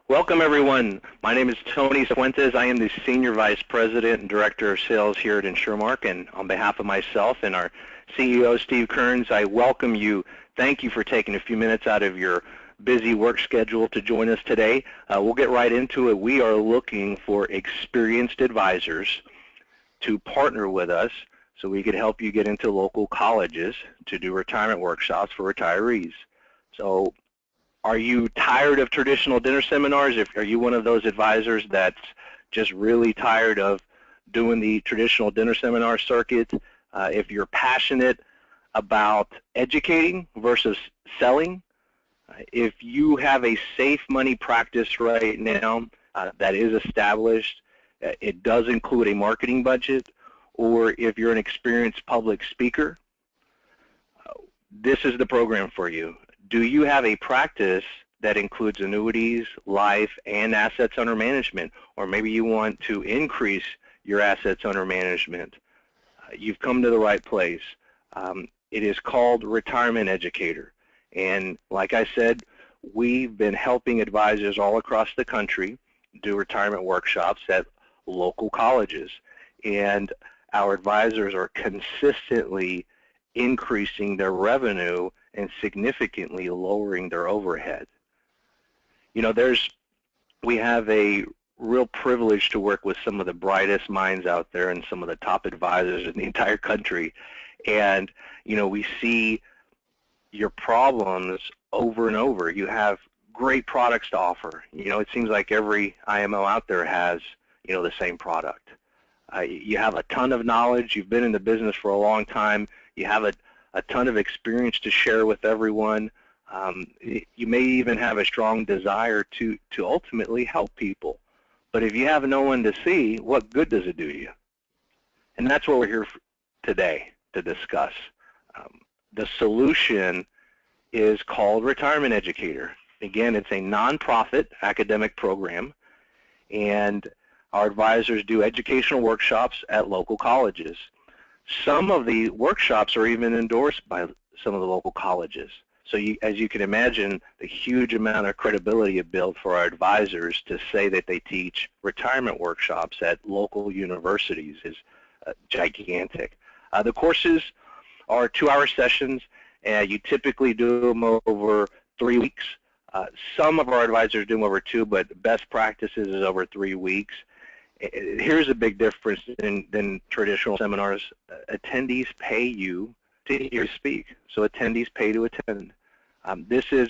Welcome, everyone. My name is Tony Fuentes. I am the Senior Vice President and Director of Sales here at InsureMark, and on behalf of myself and our CEO, Steve Kearns, I welcome you. Thank you for taking a few minutes out of your busy work schedule to join us today. We'll get right into it. We are looking for experienced advisors to partner with us so we could help you get into local colleges to do retirement workshops for retirees. So, are you tired of traditional dinner seminars? Are you one of those advisors that's just really tired of doing the traditional dinner seminar circuit? If you're passionate about educating versus selling, if you have a safe money practice right now that is established, it does include a marketing budget, or if you're an experienced public speaker, this is the program for you. Do you have a practice that includes annuities, life, and assets under management? Or maybe you want to increase your assets under management. You've come to the right place. It is called Retirement Educator. And like I said, we've been helping advisors all across the country do retirement workshops at local colleges. And our advisors are consistently increasing their revenue and significantly lowering their overhead. You know, we have a real privilege to work with some of the brightest minds out there and some of the top advisors in the entire country. And, you know, we see your problems over and over. You have great products to offer. You know, it seems like every IMO out there has, you know, the same product. You have a ton of knowledge. You've been in the business for a long time. You have a ton of experience to share with everyone. You may even have a strong desire to ultimately help people. But if you have no one to see, what good does it do you? And that's what we're here today to discuss. The solution is called Retirement Educator. Again, it's a nonprofit academic program, and our advisors do educational workshops at local colleges. Some of the workshops are even endorsed by some of the local colleges. So as you can imagine, the huge amount of credibility it built for our advisors to say that they teach retirement workshops at local universities is gigantic. The courses are 2-hour sessions, and you typically do them over 3 weeks. Some of our advisors do them over 2, but best practices is over 3 weeks. Here's a big difference than traditional seminars. Attendees pay you to hear you speak, so attendees pay to attend. This is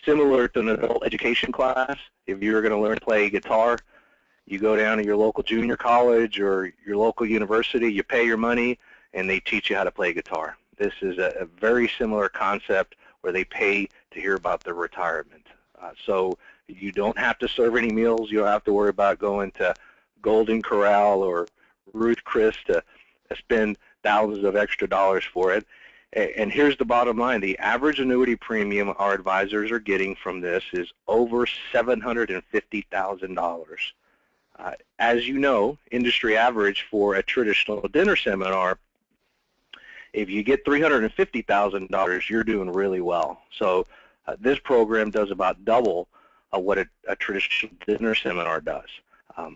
similar to an adult education class. If you're going to learn to play guitar, you go down to your local junior college or your local university, you pay your money, and they teach you how to play guitar. This is a very similar concept where they pay to hear about their retirement. So you don't have to serve any meals. You don't have to worry about going to Golden Corral or Ruth Chris to spend thousands of extra dollars for it. And here's the bottom line. The average annuity premium our advisors are getting from this is over $750,000. As you know, industry average for a traditional dinner seminar, if you get $350,000, you're doing really well. So this program does about double what a traditional dinner seminar does.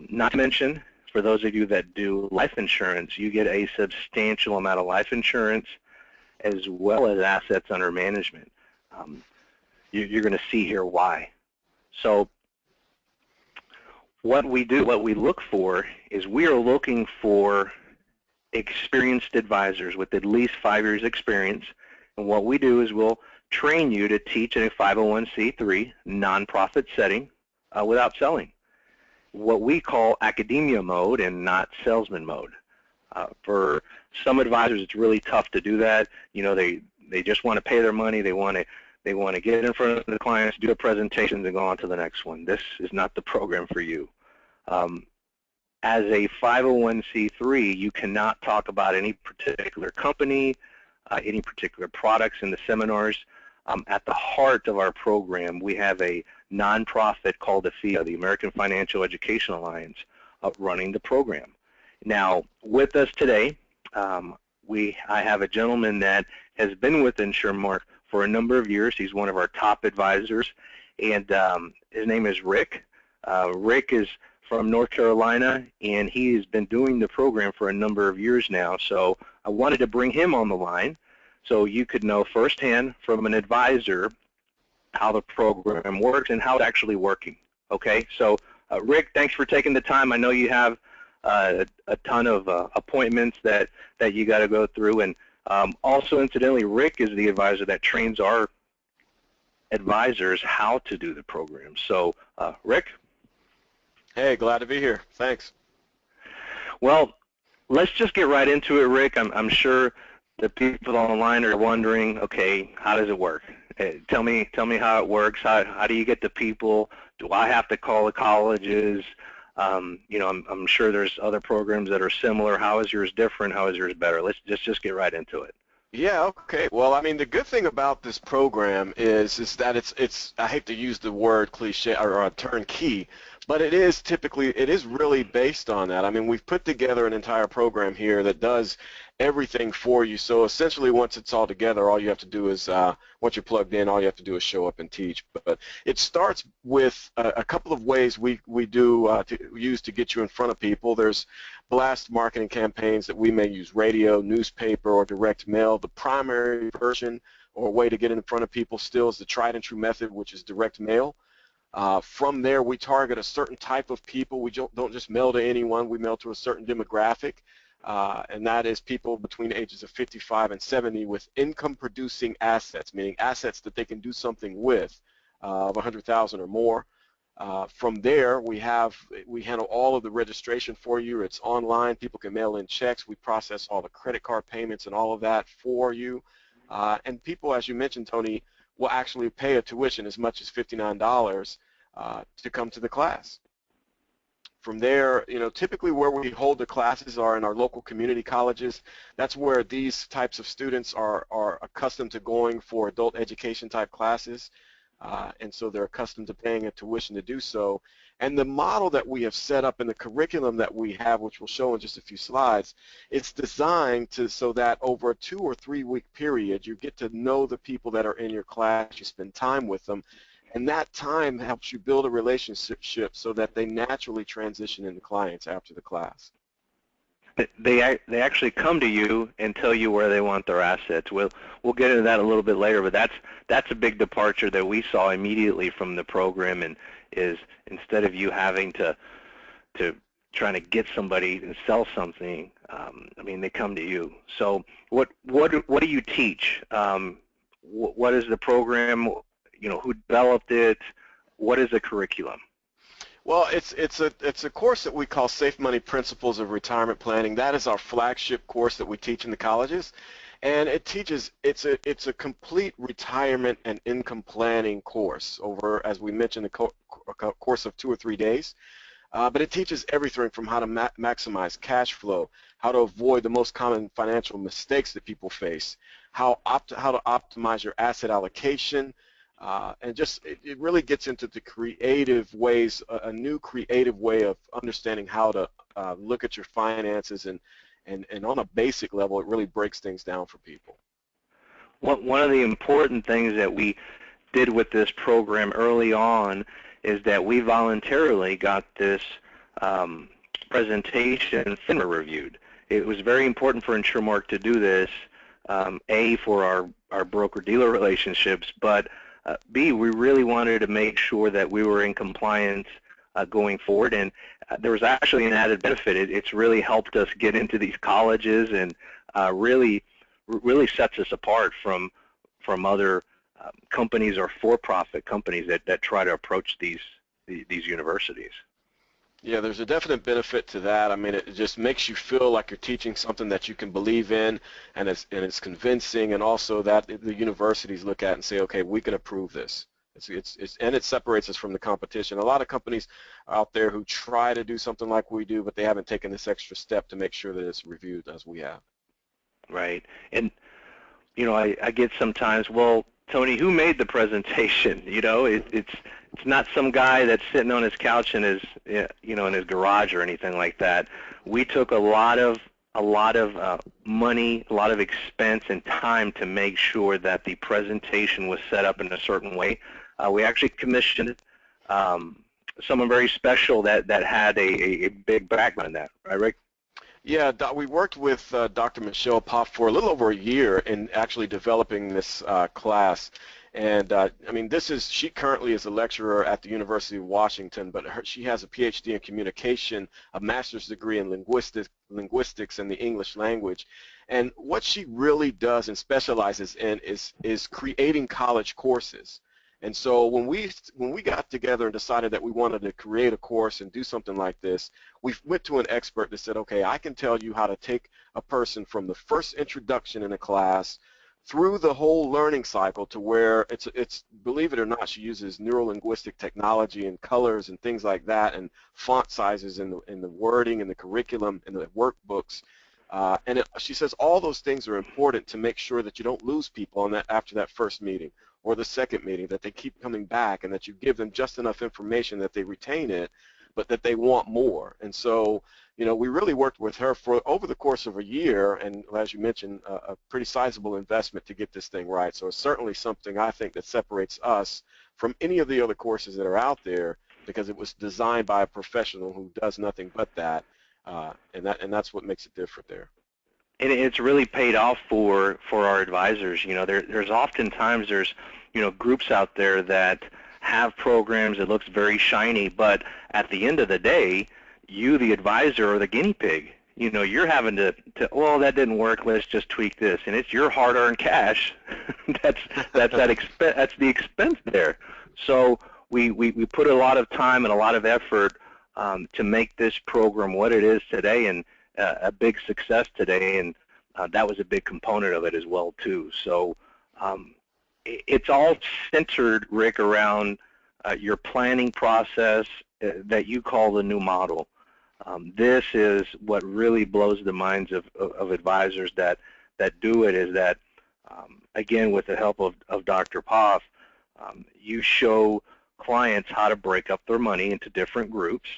Not to mention, for those of you that do life insurance, you get a substantial amount of life insurance as well as assets under management. You're going to see here why. So what we do, what we look for, is we are looking for experienced advisors with at least 5 years experience. And what we do is we'll train you to teach in a 501c3 nonprofit setting without selling. What we call academia mode and not salesman mode. For some advisors, it's really tough to do that. You know, they just want to pay their money. They want to get in front of the clients, do a presentation, and go on to the next one. This is not the program for you. As a 501c3, you cannot talk about any particular company, any particular products in the seminars. At the heart of our program, we have a nonprofit called AFIA, the American Financial Education Alliance, running the program. Now, with us today, I have a gentleman that has been with InsureMark for a number of years. He's one of our top advisors, and his name is Rick. Rick is from North Carolina, and he has been doing the program for a number of years now. So I wanted to bring him on the line so you could know firsthand from an advisor how the program works and how it's actually working. Okay, so Rick, thanks for taking the time. I know you have a ton of appointments that you got to go through, and also incidentally, Rick is the advisor that trains our advisors how to do the program. So Rick? Hey, glad to be here. Thanks. Well, let's just get right into it, Rick. I'm sure the people online are wondering, okay, how does it work? Tell me how it works. How do you get the people? Do I have to call the colleges? You know, I'm sure there's other programs that are similar. How is yours different? How is yours better? Let's just get right into it. Yeah, okay. Well, I mean, the good thing about this program is that it's I hate to use the word cliche or turnkey, but it is really based on that. I mean, we've put together an entire program here that does everything for you. So essentially, once it's all together, all you have to do is once you're plugged in, all you have to do is show up and teach. But it starts with a couple of ways we do to use to get you in front of people. There's blast marketing campaigns that we may use radio, newspaper, or direct mail. The primary version or way to get in front of people still is the tried and true method, which is direct mail. From there, we target a certain type of people. We don't just mail to anyone. We mail to a certain demographic, and that is people between the ages of 55 and 70 with income-producing assets, meaning assets that they can do something with of 100,000 or more. From there, we handle all of the registration for you. It's online. People can mail in checks. We process all the credit card payments and all of that for you. And people, as you mentioned, Tony, will actually pay a tuition as much as $59 to come to the class. From there, you know, typically where we hold the classes are in our local community colleges. That's where these types of students are accustomed to going for adult education type classes. And so they're accustomed to paying a tuition to do so. And the model that we have set up in the curriculum that we have, which we'll show in just a few slides, it's designed so that over a 2 or 3 week period, you get to know the people that are in your class, you spend time with them, and that time helps you build a relationship so that they naturally transition into clients after the class. They actually come to you and tell you where they want their assets. We'll get into that a little bit later, but that's a big departure that we saw immediately from the program, and is instead of you having to trying to get somebody and sell something, I mean, they come to you. So what do you teach? What is the program? You know, who developed it? What is the curriculum? Well, it's a course that we call Safe Money Principles of Retirement Planning. That is our flagship course that we teach in the colleges, and it's a complete retirement and income planning course over, as we mentioned, a course of 2 or 3 days. But it teaches everything from how to maximize cash flow, how to avoid the most common financial mistakes that people face, how to optimize your asset allocation. And just it really gets into the creative ways, a new creative way of understanding how to look at your finances, and on a basic level, it really breaks things down for people. One of the important things that we did with this program early on is that we voluntarily got this presentation FINRA reviewed. It was very important for InsureMark to do this, A, for our broker-dealer relationships, but B, we really wanted to make sure that we were in compliance going forward, and there was actually an added benefit. It's really helped us get into these colleges, and really sets us apart from other companies or for-profit companies that try to approach these universities. Yeah, there's a definite benefit to that. I mean, it just makes you feel like you're teaching something that you can believe in, and it's convincing, and also that the universities look at and say, okay, we can approve this. And it separates us from the competition. A lot of companies out there who try to do something like we do, but they haven't taken this extra step to make sure that it's reviewed as we have. Right. And, you know, I get sometimes, well, Tony, who made the presentation? You know, it's not some guy that's sitting on his couch in his, you know, in his garage or anything like that. We took a lot of money, a lot of expense and time to make sure that the presentation was set up in a certain way. We actually commissioned someone very special that had a big background in that, right, Rick? Yeah, we worked with Dr. Michelle Pop for a little over a year in actually developing this class. And I mean, she currently is a lecturer at the University of Washington, but she has a PhD in communication, a master's degree in linguistics and the English language. And what she really does and specializes in is creating college courses. And so when we got together and decided that we wanted to create a course and do something like this, we went to an expert that said, okay, I can tell you how to take a person from the first introduction in a class through the whole learning cycle to where it's believe it or not, she uses neuro-linguistic technology and colors and things like that and font sizes in the wording and the curriculum and the workbooks. She says all those things are important to make sure that you don't lose people on that after that first meeting or the second meeting, that they keep coming back and that you give them just enough information that they retain it, but that they want more. And so, you know, we really worked with her for over the course of a year, and as you mentioned, a pretty sizable investment to get this thing right. So it's certainly something I think that separates us from any of the other courses that are out there, because it was designed by a professional who does nothing but that, and that's what makes it different there. And it's really paid off for our advisors. You know, there's oftentimes groups out there that have programs that looks very shiny, but at the end of the day, you, the advisor, are the guinea pig. You know, you're having to well, that didn't work, let's just tweak this, and it's your hard-earned cash. that's the expense there. So we put a lot of time and a lot of effort to make this program what it is today, and a big success today, and that was a big component of it as well too. So it's all centered, Rick, around your planning process that you call the new model. This is what really blows the minds of advisors that do it, is that again, with the help of Dr. Poff, you show clients how to break up their money into different groups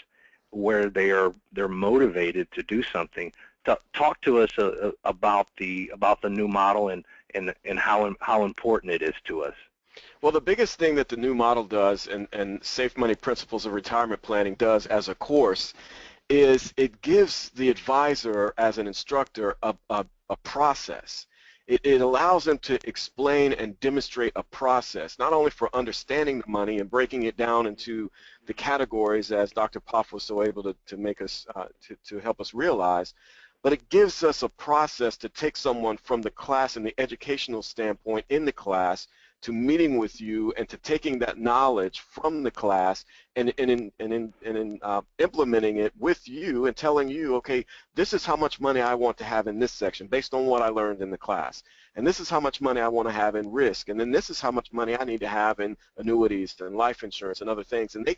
where they're motivated to do something. Talk to us about the new model and how important it is to us. Well, the biggest thing that the new model does, and Safe Money Principles of Retirement Planning does as a course, is it gives the advisor as an instructor a process. It allows them to explain and demonstrate a process, not only for understanding the money and breaking it down into the categories, as Dr. Poff was so able to make us, to help us realize, but it gives us a process to take someone from the class and the educational standpoint in the class to meeting with you and to taking that knowledge from the class and implementing it with you and telling you, okay, this is how much money I want to have in this section based on what I learned in the class. And this is how much money I want to have in risk. And then this is how much money I need to have in annuities and life insurance and other things. And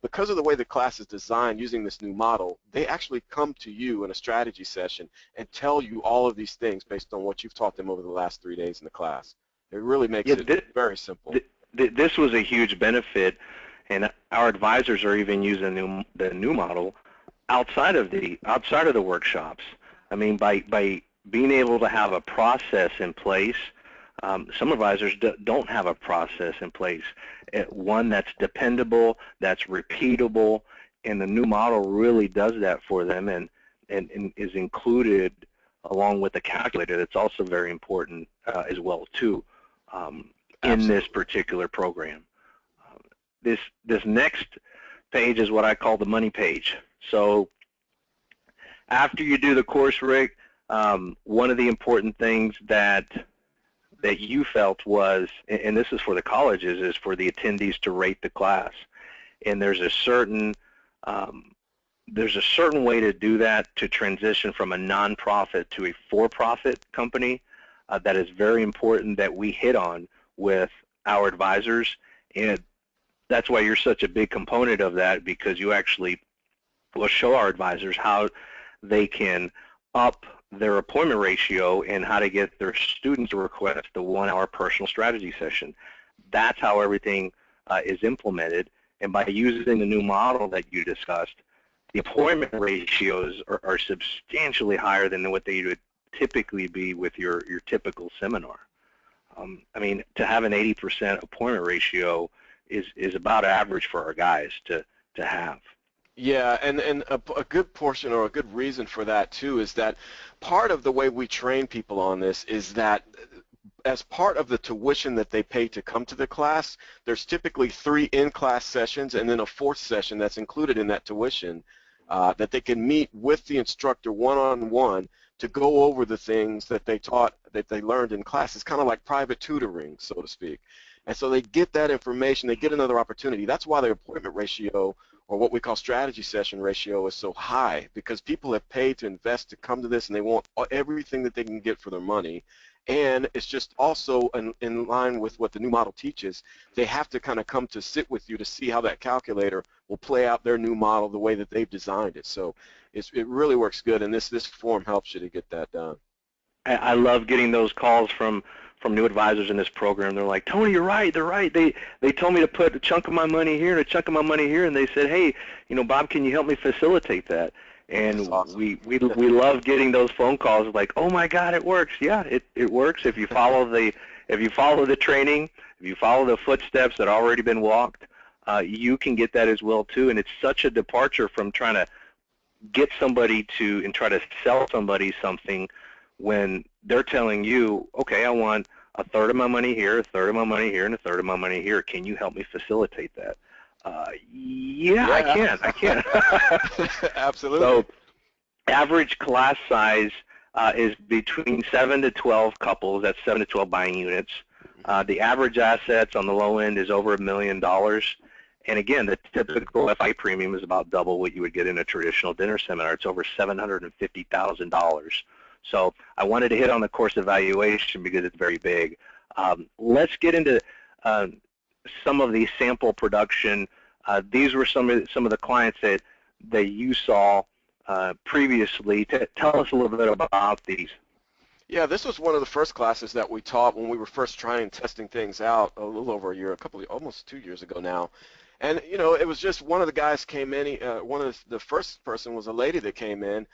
because of the way the class is designed using this new model, they actually come to you in a strategy session and tell you all of these things based on what you've taught them over the last 3 days in the class. It really makes it very simple. This was a huge benefit, and our advisors are even using the new model outside of the workshops. I mean, by being able to have a process in place, some advisors don't have a process in place. One that's dependable, that's repeatable, and the new model really does that for them, and is included along with the calculator. That's also very important as well too. In this particular program. This next page is what I call the money page. So after you do the course, Rick, one of the important things that you felt was, and this is for the colleges, is for the attendees to rate the class. And there's a certain way to do that, to transition from a nonprofit to a for-profit company. That is very important that we hit on with our advisors, and that's why you're such a big component of that, because you actually will show our advisors how they can up their appointment ratio and how to get their students to request the 1-hour personal strategy session. That's how everything is implemented, and by using the new model that you discussed, the appointment ratios are substantially higher than what they would typically be with your typical seminar. I mean, to have an 80% appointment ratio is about average for our guys to have. Yeah, and a good portion or a good reason for that too is that part of the way we train people on this is that as part of the tuition that they pay to come to the class, there's typically 3 in-class sessions and then a 4th session that's included in that tuition that they can meet with the instructor one-on-one to go over the things that they taught, that they learned in class. It's kind of like private tutoring, so to speak. And so they get that information, they get another opportunity. That's why the appointment ratio, or what we call strategy session ratio, is so high, because people have paid to invest to come to this and they want everything that they can get for their money. And it's just also in line with what the new model teaches. They have to kind of come to sit with you to see how that calculator will play out their new model the way that they've designed it. So it really works good, and this form helps you to get that done. I love getting those calls from new advisors in this program. They're like, Tony, you're right. They're right. They told me to put a chunk of my money here and a chunk of my money here, and they said, hey, Bob, can you help me facilitate that? And awesome. we love getting those phone calls like, oh my God, it works. Yeah, it works if you follow the training, if you follow the footsteps that already been walked. You can get that as well too. And it's such a departure from trying to get somebody to and try to sell somebody something when they're telling you, okay, I want a third of my money here, a third of my money here, and a third of my money here. Can you help me facilitate that? Yeah, I can. Absolutely. So average class size is between 7 to 12 couples. That's 7 to 12 buying units. The average assets on the low end is over $1 million. And again, the typical FI premium is about double what you would get in a traditional dinner seminar. It's over $750,000. So I wanted to hit on the course evaluation because it's very big. Let's get into some of the sample production. These were some of the clients that you saw previously. Tell us a little bit about these. Yeah, this was one of the first classes that we taught when we were first trying testing things out a little over a year, almost 2 years ago now. And it was just one of the guys came in. The first person was a lady that came in,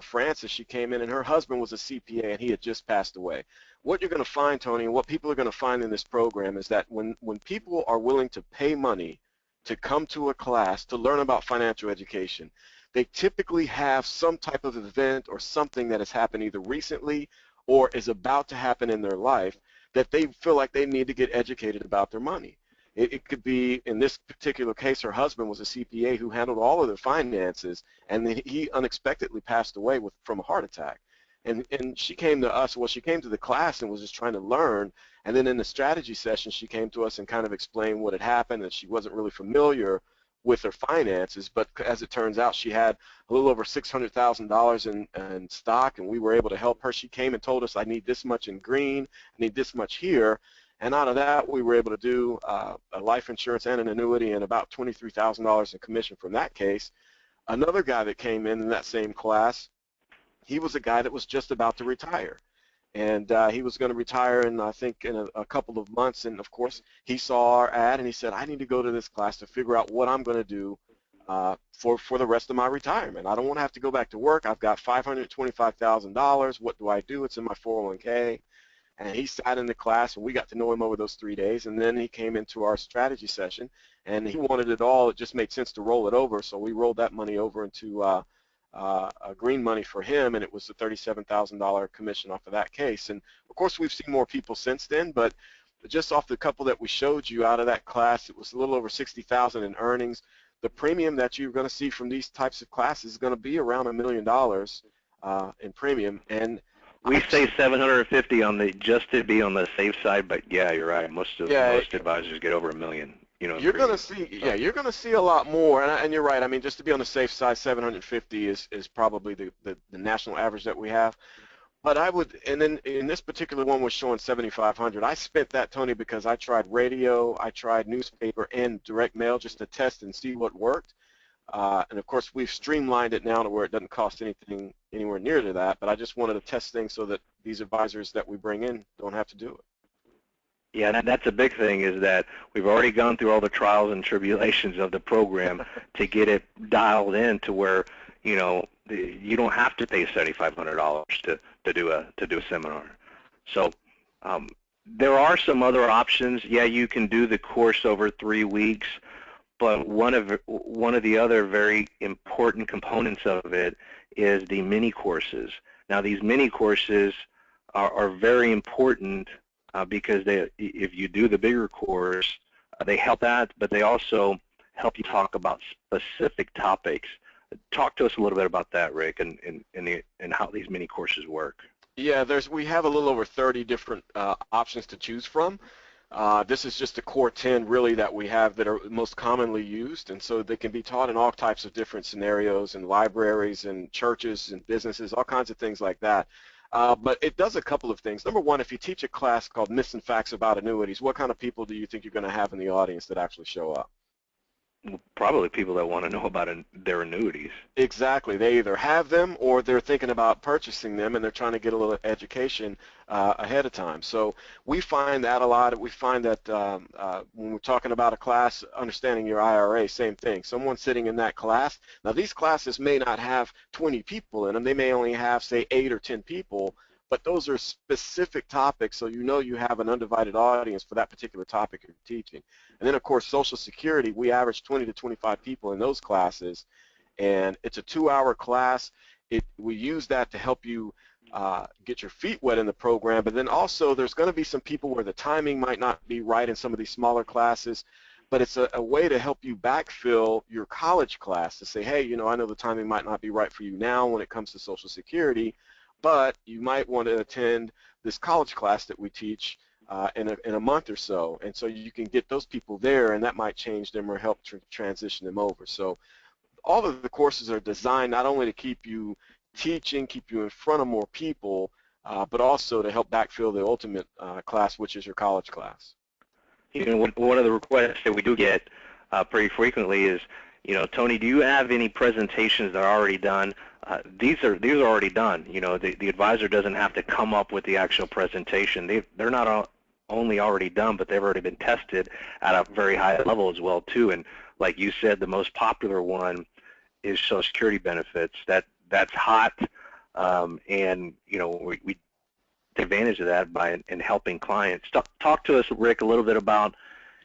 Frances. She came in, and her husband was a CPA, and he had just passed away. What you're going to find, Tony, and what people are going to find in this program is that when people are willing to pay money to come to a class to learn about financial education, they typically have some type of event or something that has happened either recently or is about to happen in their life that they feel like they need to get educated about their money. It could be, in this particular case, her husband was a CPA who handled all of their finances, and then he unexpectedly passed away from a heart attack. And she came to us, well, she came to the class and was just trying to learn, and then in the strategy session, she came to us and kind of explained what had happened, and she wasn't really familiar with her finances, but as it turns out, she had a little over $600,000 in stock, and we were able to help her. She came and told us, I need this much in green, I need this much here, and out of that, we were able to do a life insurance and an annuity and about $23,000 in commission from that case. Another guy that came in that same class, he was a guy that was just about to retire. And he was going to retire in, I think, in a couple of months. And, of course, he saw our ad, and he said, I need to go to this class to figure out what I'm going to do for the rest of my retirement. I don't want to have to go back to work. I've got $525,000. What do I do? It's in my 401k. And he sat in the class, and we got to know him over those 3 days. And then he came into our strategy session, and he wanted it all. It just made sense to roll it over. So we rolled that money over into green money for him, and it was a $37,000 commission off of that case. And of course, we've seen more people since then, but just off the couple that we showed you out of that class, it was a little over $60,000 in earnings. The premium that you're going to see from these types of classes is going to be around $1 million in premium. And we say 750 just to be on the safe side, but yeah, you're right. Most advisors get over $1 million. You're going to see, you're going to see a lot more, and you're right. I mean, just to be on the safe side, 750 is probably the national average that we have. But I would, and then in this particular one was showing 7,500. I spent that, Tony, because I tried radio, I tried newspaper, and direct mail just to test and see what worked. And of course, we've streamlined it now to where it doesn't cost anything anywhere near to that. But I just wanted to test things so that these advisors that we bring in don't have to do it. Yeah, that's a big thing, is that we've already gone through all the trials and tribulations of the program to get it dialed in to where, you don't have to pay $7,500 to do a seminar. So There are some other options. Yeah, you can do the course over 3 weeks, but one of the other very important components of it is the mini courses. Now, these mini courses are very important because if you do the bigger course, they help that, but they also help you talk about specific topics. Talk to us a little bit about that, Rick, and how these mini courses work. Yeah, we have a little over 30 different options to choose from. This is just the core 10 really that we have that are most commonly used, and so they can be taught in all types of different scenarios in libraries and churches and businesses, all kinds of things like that. But it does a couple of things. Number one, if you teach a class called Missing Facts About Annuities, what kind of people do you think you're going to have in the audience that actually show up? Probably people that want to know about their annuities. Exactly. They either have them or they're thinking about purchasing them, and they're trying to get a little education ahead of time. So we find that a lot. We find that when we're talking about a class, understanding your IRA, same thing. Someone sitting in that class. Now, these classes may not have 20 people in them. They may only have, say, 8 or 10 people. But those are specific topics, so you know you have an undivided audience for that particular topic you're teaching. And then, of course, Social Security, we average 20 to 25 people in those classes, and it's a 2-hour class. We use that to help you get your feet wet in the program, but then also there's going to be some people where the timing might not be right in some of these smaller classes, but it's a way to help you backfill your college class to say, hey, you know, I know the timing might not be right for you now when it comes to Social Security, but you might want to attend this college class that we teach in a month or so, and so you can get those people there, and that might change them or help transition them over. So all of the courses are designed not only to keep you teaching, keep you in front of more people, but also to help backfill the ultimate class, which is your college class. You know, one of the requests that we do get pretty frequently is, you know, Tony, do you have any presentations that are already done? These are already done. You know, the advisor doesn't have to come up with the actual presentation. They're not only already done, but they've already been tested at a very high level as well too. And like you said, the most popular one is Social Security benefits. That's hot, and you know we take advantage of that by in helping clients. Talk to us, Rick, a little bit about,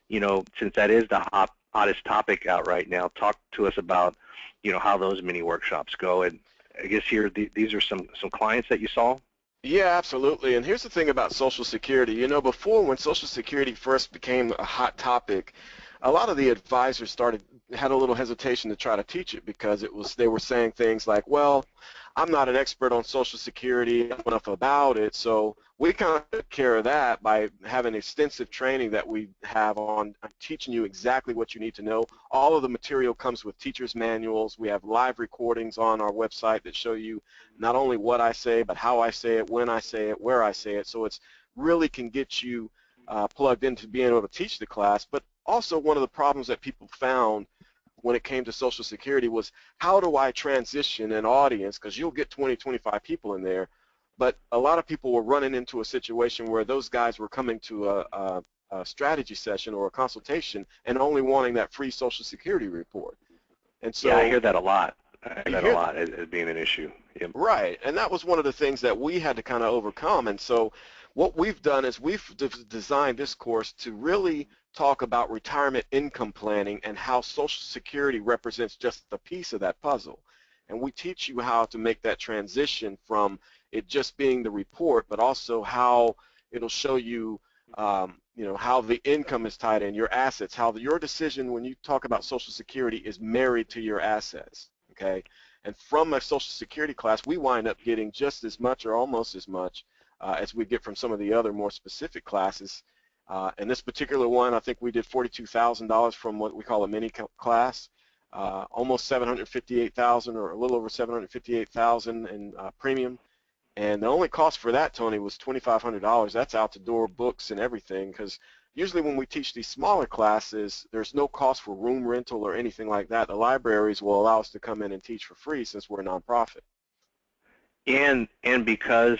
you know, since that is the hottest topic out right now. Talk to us about, you know, how those mini workshops go. And I guess here these are some clients that you saw. Yeah, absolutely. And here's the thing about Social Security. You know, before when Social Security first became a hot topic, a lot of the advisors had a little hesitation to try to teach it because they were saying things like, well, I'm not an expert on Social Security, I don't know enough about it. So we kind of took care of that by having extensive training that we have on teaching you exactly what you need to know. All of the material comes with teacher's manuals. We have live recordings on our website that show you not only what I say, but how I say it, when I say it, where I say it. So it's really can get you plugged into being able to teach the class. But also one of the problems that people found when it came to Social Security was, how do I transition an audience, because you'll get 20, 25 people in there, but a lot of people were running into a situation where those guys were coming to a strategy session or a consultation and only wanting that free Social Security report. And so, yeah, I hear that a lot. I hear that a lot as being an issue. Yep. Right, and that was one of the things that we had to kind of overcome. And so what we've done is we've designed this course to really talk about retirement income planning and how Social Security represents just a piece of that puzzle. And we teach you how to make that transition from it just being the report, but also how it'll show you, you know, how the income is tied in, your assets, how your decision when you talk about Social Security is married to your assets, okay? And from a Social Security class, we wind up getting just as much or almost as much as we get from some of the other more specific classes. And this particular one, I think we did $42,000 from what we call a mini class, almost $758,000 or a little over $758,000 in premium. And the only cost for that, Tony, was $2,500. That's out the door, books and everything, because usually when we teach these smaller classes, there's no cost for room rental or anything like that. The libraries will allow us to come in and teach for free since we're a nonprofit. And because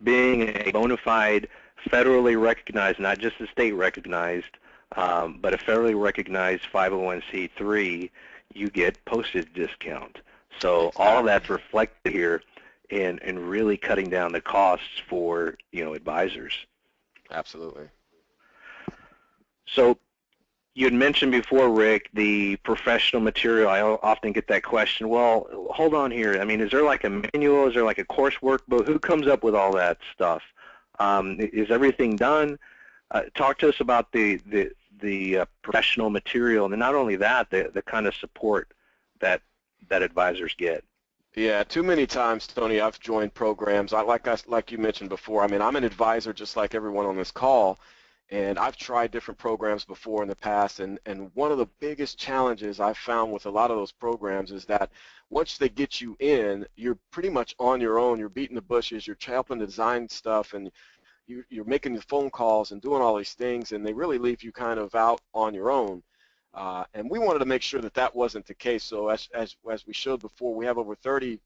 being a bona fide, federally recognized, not just the state recognized, but a federally recognized 501c3, you get postage discount. So all of that's reflected here in really cutting down the costs for, you know, advisors. Absolutely. So you had mentioned before, Rick, the professional material. I often get that question. Well, hold on here. I mean, is there like a manual? Is there like a course workbook? Who comes up with all that stuff? Is everything done? Talk to us about the professional material, and not only that, the kind of support that advisors get. Yeah, too many times, Tony, I've joined programs. Like you mentioned before, I mean, I'm an advisor just like everyone on this call, and I've tried different programs before in the past, and one of the biggest challenges I've found with a lot of those programs is that once they get you in, you're pretty much on your own. You're beating the bushes. You're helping to design stuff, and you're making the phone calls and doing all these things, and they really leave you kind of out on your own. And we wanted to make sure that that wasn't the case. So as we showed before, we have over 30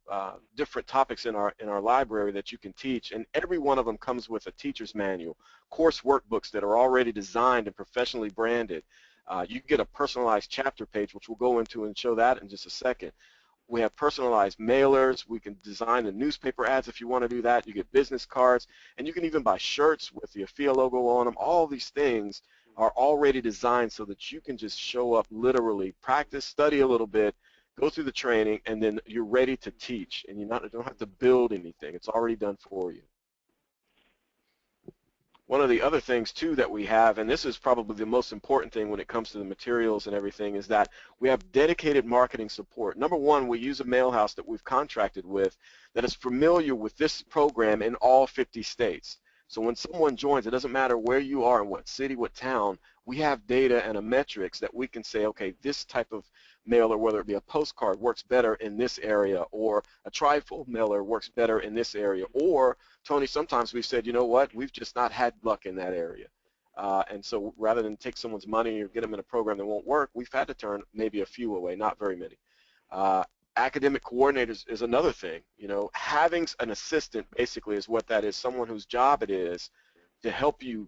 different topics in our library that you can teach, and every one of them comes with a teacher's manual, course workbooks that are already designed and professionally branded. You get a personalized chapter page, which we'll go into and show that in just a second. We have personalized mailers. We can design the newspaper ads if you want to do that. You get business cards, and you can even buy shirts with the AFIA logo on them. All these things are already designed so that you can just show up, literally practice, study a little bit, go through the training, and then you're ready to teach, and you don't have to build anything. It's already done for you. One of the other things, too, that we have, and this is probably the most important thing when it comes to the materials and everything, is that we have dedicated marketing support. Number one, we use a mail house that we've contracted with that is familiar with this program in all 50 states. So when someone joins, it doesn't matter where you are, in what city, what town, we have data and a metrics that we can say, okay, this type of mailer, whether it be a postcard, works better in this area, or a trifold mailer works better in this area, or Tony, sometimes we've said, you know what, we've just not had luck in that area. And so rather than take someone's money or get them in a program that won't work, we've had to turn maybe a few away, not very many. Academic coordinators is another thing. You know, having an assistant basically is what that is, someone whose job it is to help you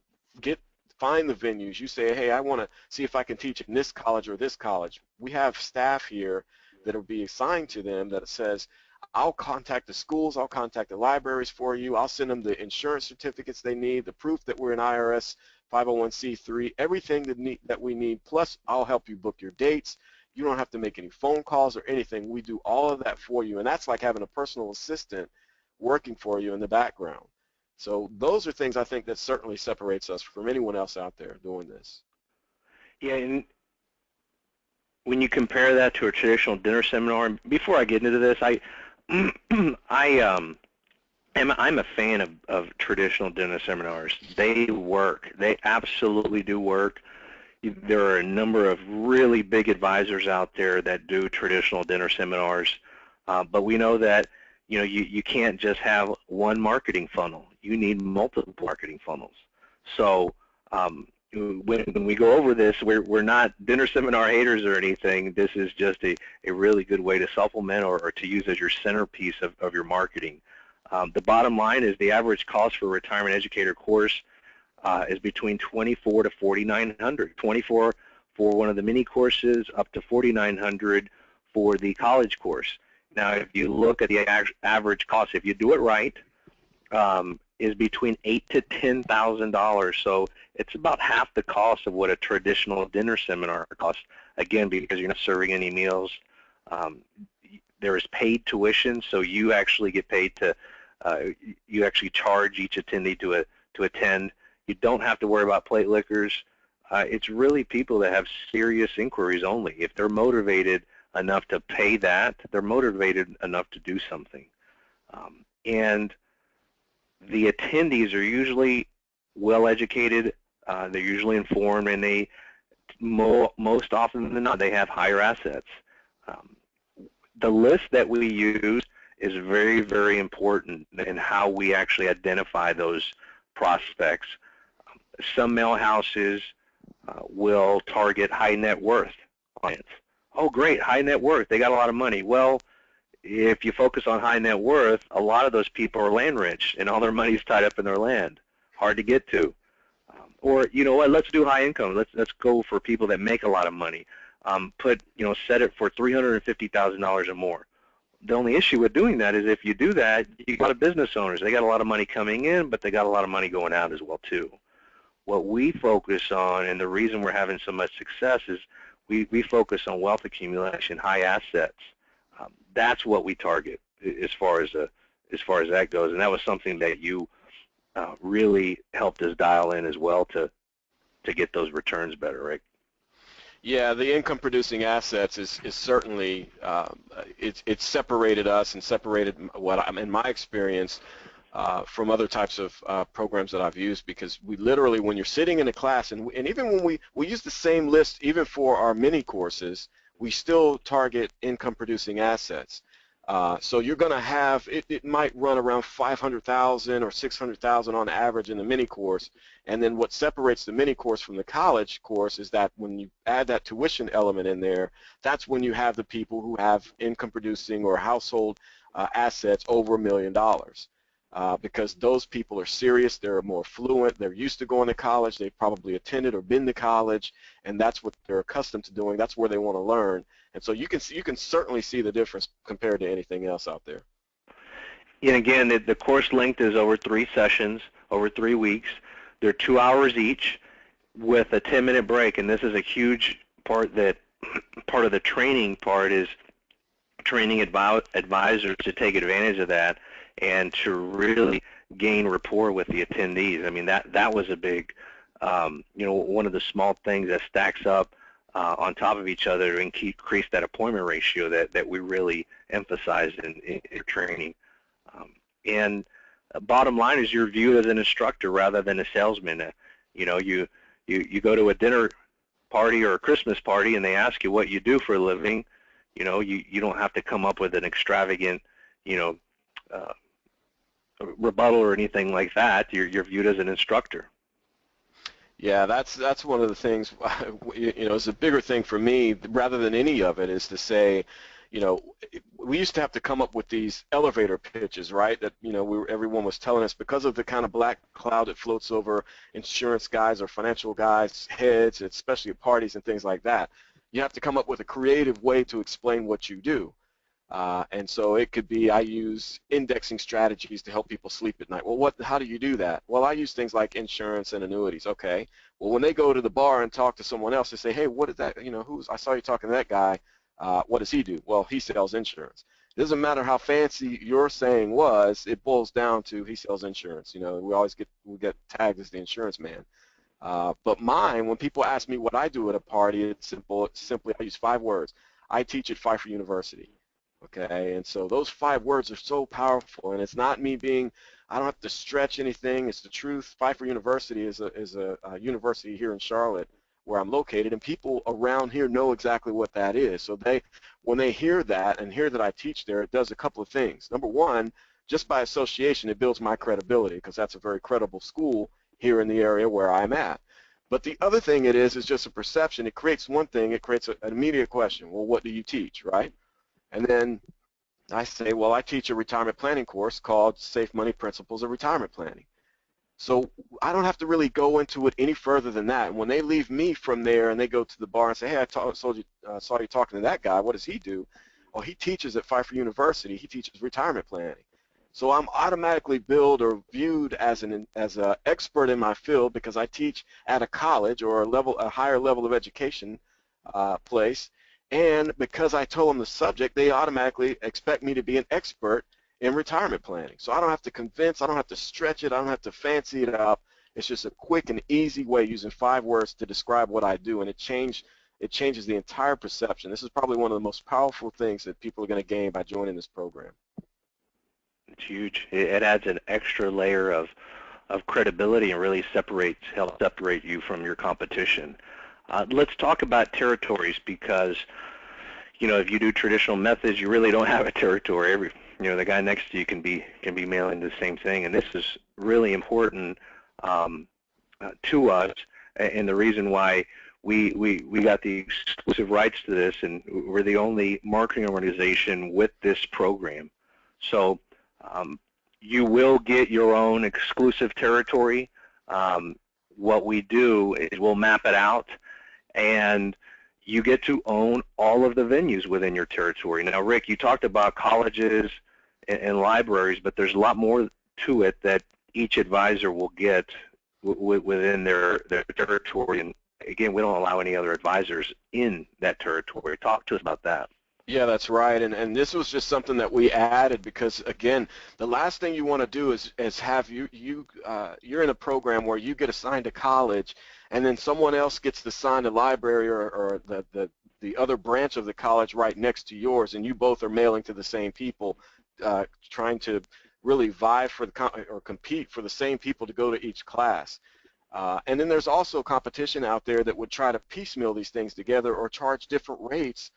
find the venues. You say, hey, I want to see if I can teach in this college or this college. We have staff here that will be assigned to them that says, I'll contact the schools, I'll contact the libraries for you, I'll send them the insurance certificates they need, the proof that we're an IRS 501c3, everything that we need, plus I'll help you book your dates. You don't have to make any phone calls or anything. We do all of that for you, and that's like having a personal assistant working for you in the background. So those are things I think that certainly separates us from anyone else out there doing this. Yeah, and when you compare that to a traditional dinner seminar, before I get into this, I'm a fan of traditional dinner seminars. They work. They absolutely do work. There are a number of really big advisors out there that do traditional dinner seminars, but we know that you can't just have one marketing funnel. You need multiple marketing funnels. So when we go over this, we're not dinner seminar haters or anything. This is just a really good way to supplement or to use as your centerpiece of your marketing. The bottom line is the average cost for a retirement educator course is between $2,400 to $4,900. $24 for one of the mini courses, up to $4,900 for the college course. Now, if you look at the average cost, if you do it right, is between $8,000 to $10,000. So it's about half the cost of what a traditional dinner seminar costs. Again, because you're not serving any meals. There is paid tuition, so you actually get paid to. You actually charge each attendee to attend. You don't have to worry about plate liquors. It's really people that have serious inquiries only. If they're motivated enough to pay that, they're motivated enough to do something. And the attendees are usually well-educated, they're usually informed, and they most often than not, they have higher assets. The list that we use is very, very important in how we actually identify those prospects. Some mail houses will target high net worth clients. Oh, great, high net worth, they got a lot of money. Well, if you focus on high net worth, a lot of those people are land rich, and all their money is tied up in their land, hard to get to. Or you know what? Let's do high income. Let's go for people that make a lot of money. Set it for $350,000 or more. The only issue with doing that is if you do that, you got a lot of business owners. They got a lot of money coming in, but they got a lot of money going out as well too. what we focus on, and the reason we're having so much success is we focus on wealth accumulation, high assets. That's what we target as far as that goes, and that was something that you really helped us dial in as well to get those returns better, right? Yeah, the income-producing assets is certainly it's separated us and separated what in my experience from other types of programs that I've used, because we literally, when you're sitting in a class, and even when we use the same list even for our mini courses, we still target income-producing assets. So you're going to have, it might run around 500,000 or 600,000 on average in the mini course, and then what separates the mini course from the college course is that when you add that tuition element in there, that's when you have the people who have income producing or household assets over $1 million. Because those people are serious, they're more fluent, they're used to going to college, they've probably attended or been to college, and that's what they're accustomed to doing. That's where they want to learn, and so you can certainly see the difference compared to anything else out there. And again, the course length is over 3 sessions, over 3 weeks. They're 2 hours each with a 10-minute break, and this is a huge part of the training part is training advisors to take advantage of that and to really gain rapport with the attendees. I mean, that was a big, one of the small things that stacks up on top of each other to increase that appointment ratio that we really emphasize in training. And bottom line is you're viewed as an instructor rather than a salesman. You go to a dinner party or a Christmas party and they ask you what you do for a living. You don't have to come up with an extravagant, rebuttal or anything like that. You're viewed as an instructor. Yeah, that's one of the things. It's a bigger thing for me rather than any of it is to say, we used to have to come up with these elevator pitches, right? That everyone was telling us because of the kind of black cloud that floats over insurance guys or financial guys' heads, especially at parties and things like that. You have to come up with a creative way to explain what you do. And so it could be I use indexing strategies to help people sleep at night. Well, how do you do that? Well, I use things like insurance and annuities. Okay. Well, when they go to the bar and talk to someone else, they say, hey, what is that? I saw you talking to that guy. What does he do? Well, he sells insurance. It doesn't matter how fancy your saying was. It boils down to he sells insurance. We get tagged as the insurance man. But mine, when people ask me what I do at a party, it's simple. It's simply I use 5 words. I teach at Pfeiffer University. Okay, and so those 5 words are so powerful, and it's not me I don't have to stretch anything. It's the truth. Pfeiffer University is a university here in Charlotte where I'm located, and people around here know exactly what that is. So when they hear that and hear that I teach there, it does a couple of things. Number one, just by association, it builds my credibility because that's a very credible school here in the area where I'm at. But the other thing it is just a perception. It creates one thing. It creates an immediate question. Well, what do you teach, right? And then I say, well, I teach a retirement planning course called Safe Money Principles of Retirement Planning. So I don't have to really go into it any further than that. And when they leave me from there and they go to the bar and say, hey, I saw you talking to that guy, what does he do? Well, he teaches at Pfeiffer University. He teaches retirement planning. So I'm automatically billed or viewed as an expert in my field because I teach at a college or a higher level of education place. And because I told them the subject, they automatically expect me to be an expert in retirement planning. So I don't have to convince, I don't have to stretch it, I don't have to fancy it up. It's just a quick and easy way using 5 words to describe what I do, and it changes the entire perception. This is probably one of the most powerful things that people are going to gain by joining this program. It's huge. It adds an extra layer of credibility and really helps separate you from your competition. Let's talk about territories because, if you do traditional methods, you really don't have a territory. The guy next to you can be mailing the same thing, and this is really important to us. And the reason why we got the exclusive rights to this, and we're the only marketing organization with this program. So you will get your own exclusive territory. What we do is we'll map it out, and you get to own all of the venues within your territory. Now, Rick, you talked about colleges and libraries, but there's a lot more to it that each advisor will get within their territory. And again, we don't allow any other advisors in that territory. Talk to us about that. Yeah, that's right, and this was just something that we added because, again, the last thing you want to do is have you're in a program where you get assigned to college, and then someone else gets assigned a library or the other branch of the college right next to yours, and you both are mailing to the same people, trying to really vie for or compete for the same people to go to each class. And then there's also competition out there that would try to piecemeal these things together or charge different rates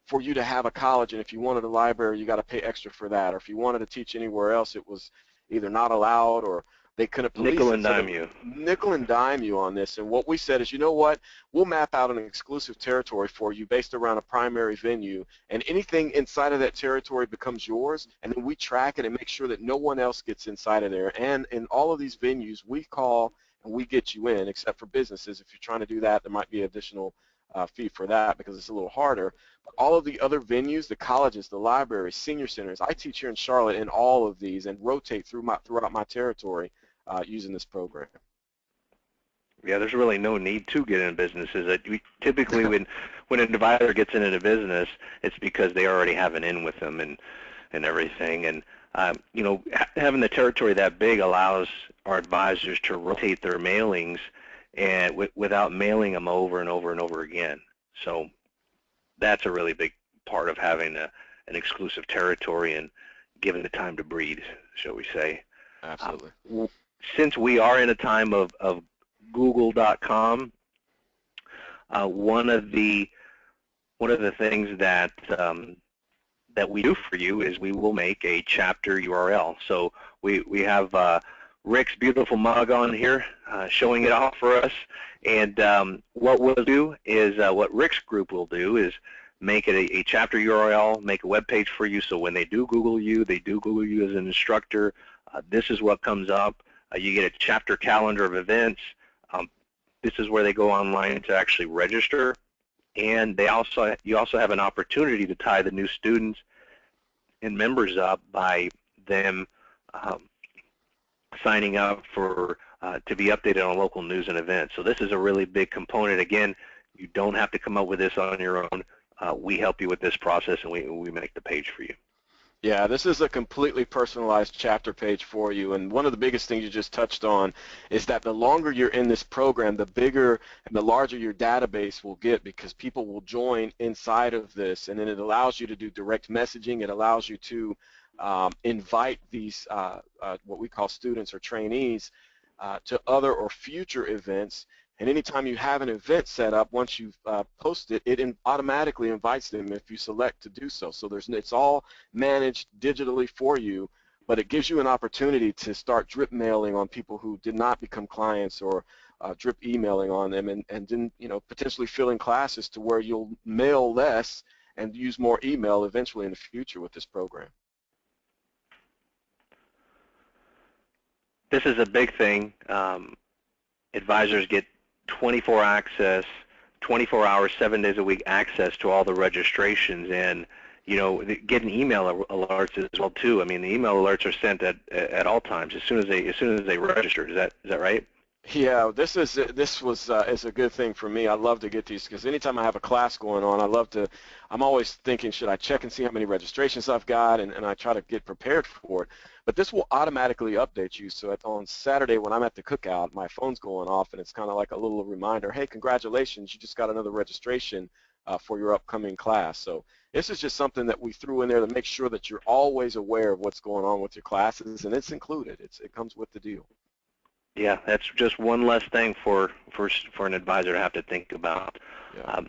for you to have a college, and if you wanted a library, you got to pay extra for that, or if you wanted to teach anywhere else, it was either not allowed or they couldn't police Nickel it. and dime you. Nickel and dime you on this, and what we said is, you know what, we'll map out an exclusive territory for you based around a primary venue, and anything inside of that territory becomes yours, and then we track it and make sure that no one else gets inside of there. And in all of these venues, we call and we get you in, except for businesses. If you're trying to do that, there might be additional fee for that because it's a little harder. But all of the other venues, the colleges, the libraries, senior centers, I teach here in Charlotte in all of these and rotate throughout my territory using this program. Yeah, there's really no need to get in businesses. Typically, when an advisor gets into a business, it's because they already have an in with them and everything. And you know, having the territory that big allows our advisors to rotate their mailings and without mailing them over and over and over again. So that's a really big part of having an exclusive territory and giving the time to breed, shall we say. Absolutely. Since we are in a time of Google.com, one of the things that that we do for you is we will make a chapter URL. So we have Rick's beautiful mug on here showing it off for us. And what we'll do is, what Rick's group will do is make it a chapter URL, make a web page for you, so when they do Google you as an instructor. This is what comes up. You get a chapter calendar of events. This is where they go online to actually register. And you also have an opportunity to tie the new students and members up by them signing up for to be updated on local news and events. So this is a really big component. Again, you don't have to come up with this on your own. We help you with this process, and we make the page for you. Yeah, this is a completely personalized chapter page for you, and one of the biggest things you just touched on is that the longer you're in this program, the bigger and the larger your database will get, because people will join inside of this, and then it allows you to do direct messaging. It allows you to invite these what we call students or trainees to other or future events. And anytime you have an event set up, once you've posted it, it automatically invites them if you select to do so. So it's all managed digitally for you, but it gives you an opportunity to start drip mailing on people who did not become clients, or drip emailing on them, and then, you know, potentially filling classes to where you'll mail less and use more email eventually in the future with this program. This is a big thing. Advisors get 24 hours, 7 days a week access to all the registrations, and you know, getting email alerts as well too. I mean, the email alerts are sent at all times as soon as they register. Is that right? Yeah, this is a good thing for me. I love to get these because anytime I have a class going on, I'm always thinking, should I check and see how many registrations I've got, and I try to get prepared for it. But this will automatically update you, so on Saturday when I'm at the cookout, my phone's going off, and it's kind of like a little reminder, hey, congratulations, you just got another registration for your upcoming class. So this is just something that we threw in there to make sure that you're always aware of what's going on with your classes, and it's included. It comes with the deal. Yeah, that's just one less thing for an advisor to have to think about. Yeah.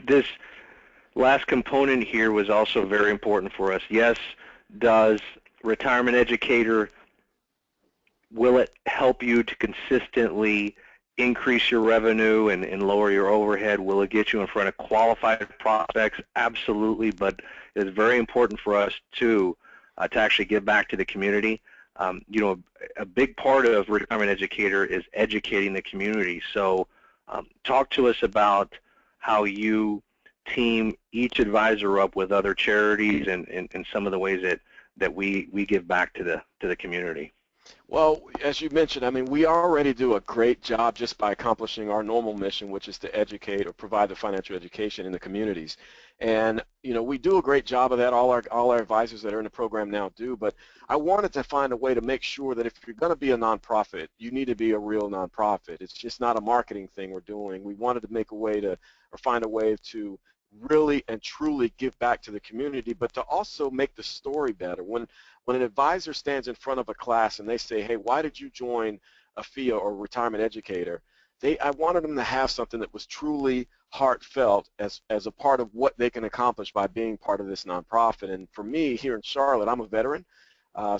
This last component here was also very important for us. Yes, does Retirement Educator, will it help you to consistently increase your revenue and lower your overhead? Will it get you in front of qualified prospects? Absolutely, but it's very important for us to actually give back to the community. You know, a big part of Retirement Educator is educating the community. So talk to us about how you team each advisor up with other charities and some of the ways that we give back to the community. Well, as you mentioned, I mean, we already do a great job just by accomplishing our normal mission, which is to educate or provide the financial education in the communities. And, you know, we do a great job of that. All our advisors that are in the program now do. But I wanted to find a way to make sure that if you're going to be a nonprofit, you need to be a real nonprofit. It's just not a marketing thing we're doing. We wanted to make a way to, or find a way to really and truly give back to the community, but to also make the story better. When an advisor stands in front of a class and they say, hey, why did you join a FIA or retirement educator? I wanted them to have something that was truly heartfelt as a part of what they can accomplish by being part of this nonprofit. And for me, here in Charlotte, I'm a veteran,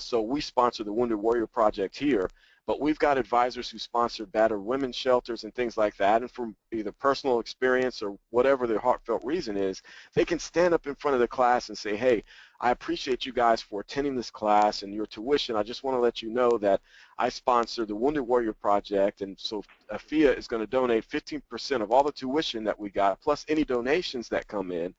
so we sponsor the Wounded Warrior Project here, but we've got advisors who sponsor battered women's shelters and things like that, and from either personal experience or whatever their heartfelt reason is, they can stand up in front of the class and say, hey, I appreciate you guys for attending this class and your tuition. I just want to let you know that I sponsor the Wounded Warrior Project, and so FIA is going to donate 15% of all the tuition that we got, plus any donations that come in,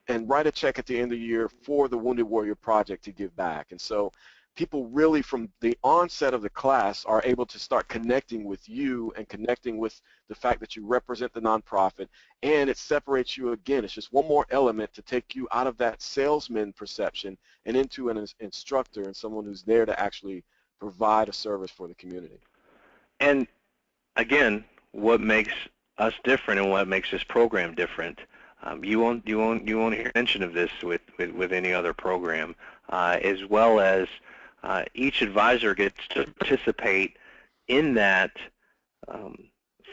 and write a check at the end of the year for the Wounded Warrior Project to give back. And so people really from the onset of the class are able to start connecting with you and connecting with the fact that you represent the nonprofit, and it separates you again. It's just one more element to take you out of that salesman perception and into an instructor and someone who's there to actually provide a service for the community. And again, what makes us different and what makes this program different, you won't hear mention of this with any other program, as well as each advisor gets to participate in that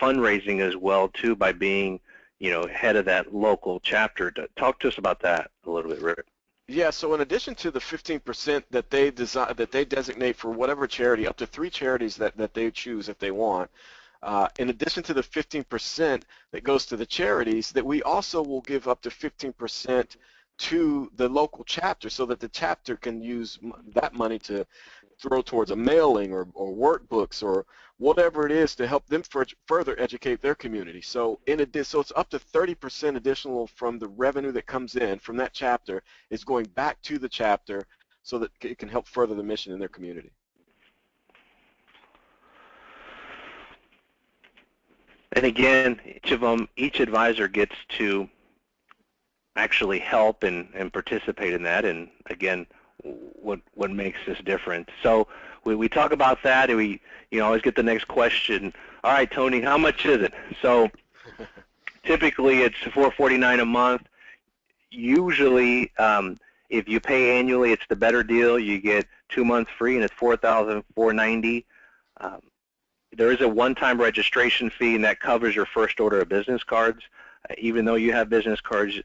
fundraising as well too, by being, you know, head of that local chapter. Talk to us about that a little bit, Rick. Yeah, so in addition to the 15% that they designate for whatever charity, up to 3 charities that they choose if they want, in addition to the 15% that goes to the charities, that we also will give up to 15% to the local chapter, so that the chapter can use that money to throw towards a mailing or workbooks or whatever it is to help them further educate their community. So so it's up to 30% additional from the revenue that comes in from that chapter is going back to the chapter so that it can help further the mission in their community. And again, each advisor gets to actually help and participate in that, and again, what makes this different. So we talk about that, and we always get the next question. All right, Tony, how much is it? So typically it's $449 a month. Usually, if you pay annually, it's the better deal. You get 2 months free, and it's $4,490. There is a one-time registration fee, and that covers your first order of business cards. Even though you have business cards,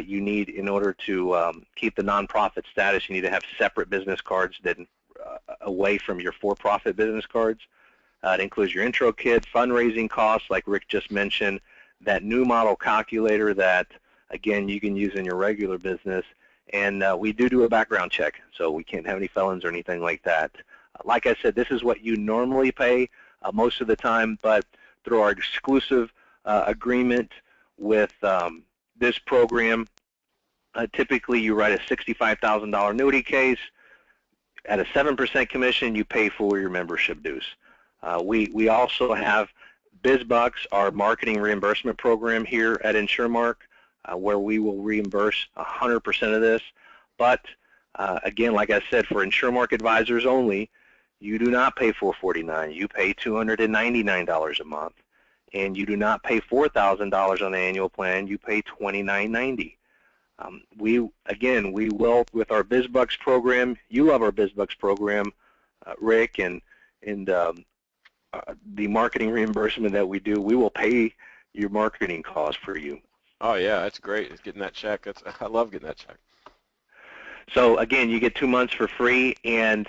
you need, in order to keep the nonprofit status, you need to have separate business cards that away from your for-profit business cards. It includes your intro kit, fundraising costs, like Rick just mentioned, that new model calculator that, again, you can use in your regular business, and we do a background check, so we can't have any felons or anything like that. Like I said, this is what you normally pay most of the time, but through our exclusive agreement with this program, typically you write a $65,000 annuity case. At a 7% commission, you pay for your membership dues. We also have BizBucks, our marketing reimbursement program here at InsureMark, where we will reimburse 100% of this. But again, like I said, for InsureMark advisors only, you do not pay $449. You pay $299 a month. And you do not pay $4,000 on the annual plan. You pay $29.90. We will, with our BizBucks program, you love our BizBucks program, Rick, and the marketing reimbursement that we do, we will pay your marketing costs for you. Oh yeah, that's great. It's getting that check. I love getting that check. So again, you get 2 months for free, and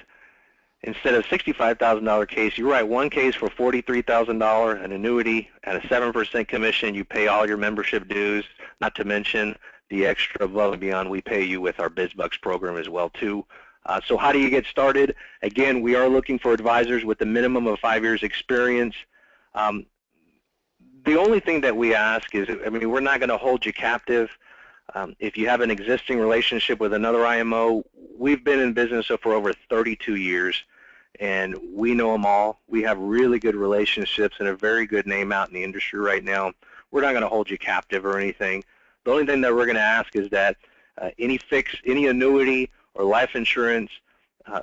instead of $65,000 case, you write one case for $43,000, an annuity at a 7% commission. You pay all your membership dues, not to mention the extra above and beyond we pay you with our BizBucks program as well too. So how do you get started? Again, we are looking for advisors with a minimum of 5 years experience. The only thing that we ask is, I mean, we're not going to hold you captive. If you have an existing relationship with another IMO, we've been in business for over 32 years. and we know them all. We have really good relationships and a very good name out in the industry right now. We're not going to hold you captive or anything. The only thing that we're going to ask is that any annuity or life insurance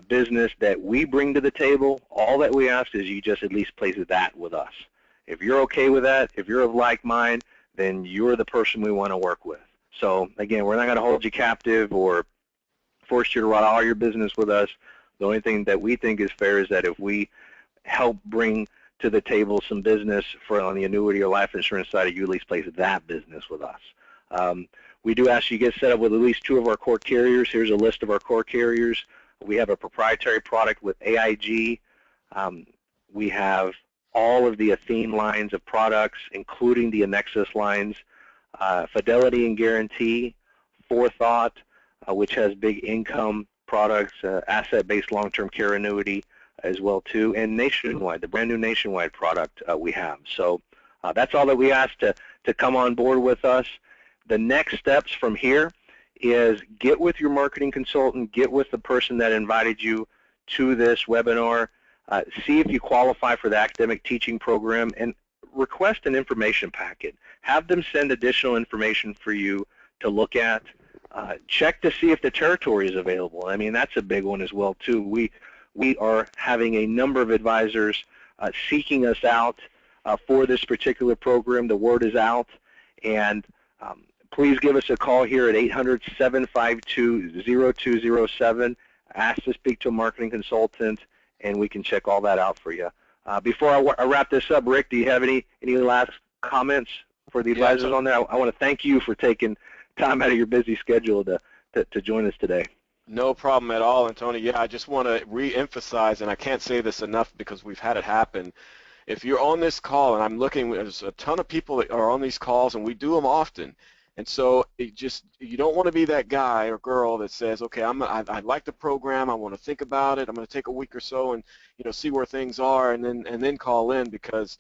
business that we bring to the table, all that we ask is you just at least place that with us. If you're okay with that, if you're of like mind, then you're the person we want to work with. So again, we're not going to hold you captive or force you to run all your business with us. The only thing that we think is fair is that if we help bring to the table some business for on the annuity or life insurance side, you at least place that business with us. We do ask you to get set up with at least 2 of our core carriers. Here's a list of our core carriers. We have a proprietary product with AIG. We have all of the Athene lines of products, including the Annexus lines, Fidelity and Guarantee, Forethought, which has big income products, asset-based long-term care annuity as well too, and Nationwide, the brand new Nationwide product we have. So that's all that we ask to come on board with us. The next steps from here is get with your marketing consultant, get with the person that invited you to this webinar, see if you qualify for the academic teaching program, and request an information packet. Have them send additional information for you to look at. Check to see if the territory is available. I mean, that's a big one as well too. We are having a number of advisors seeking us out for this particular program. The word is out, and please give us a call here at 800-752-0207. Ask to speak to a marketing consultant, and we can check all that out for you. Before I wrap this up, Rick, do you have any last comments for the advisors on there? I want to thank you for taking time out of your busy schedule to join us today. No problem at all, and Tony, yeah, I just want to re-emphasize, and I can't say this enough because we've had it happen. If you're on this call, and I'm looking, there's a ton of people that are on these calls, and we do them often. And so you don't want to be that guy or girl that says, okay, I like the program, I want to think about it, I'm going to take a week or so and see where things are, and then call in, because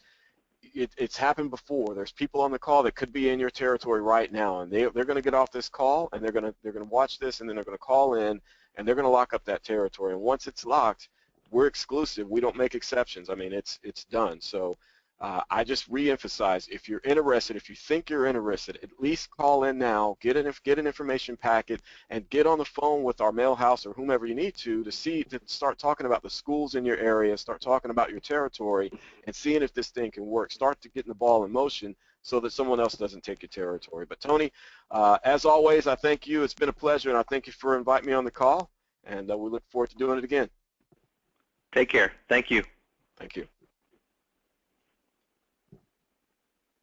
it's happened before. There's people on the call that could be in your territory right now, and they're going to get off this call, and they're going to watch this, and then they're going to call in, and they're going to lock up that territory. And once it's locked, we're exclusive. We don't make exceptions. I mean, it's done. So I just re-emphasize, if you're interested, if you think you're interested, at least call in now, get an information packet, and get on the phone with our mail house or whomever you need to start talking about the schools in your area, start talking about your territory, and seeing if this thing can work. Start to getting the ball in motion so that someone else doesn't take your territory. But Tony, as always, I thank you. It's been a pleasure, and I thank you for inviting me on the call, and we look forward to doing it again. Take care. Thank you. Thank you.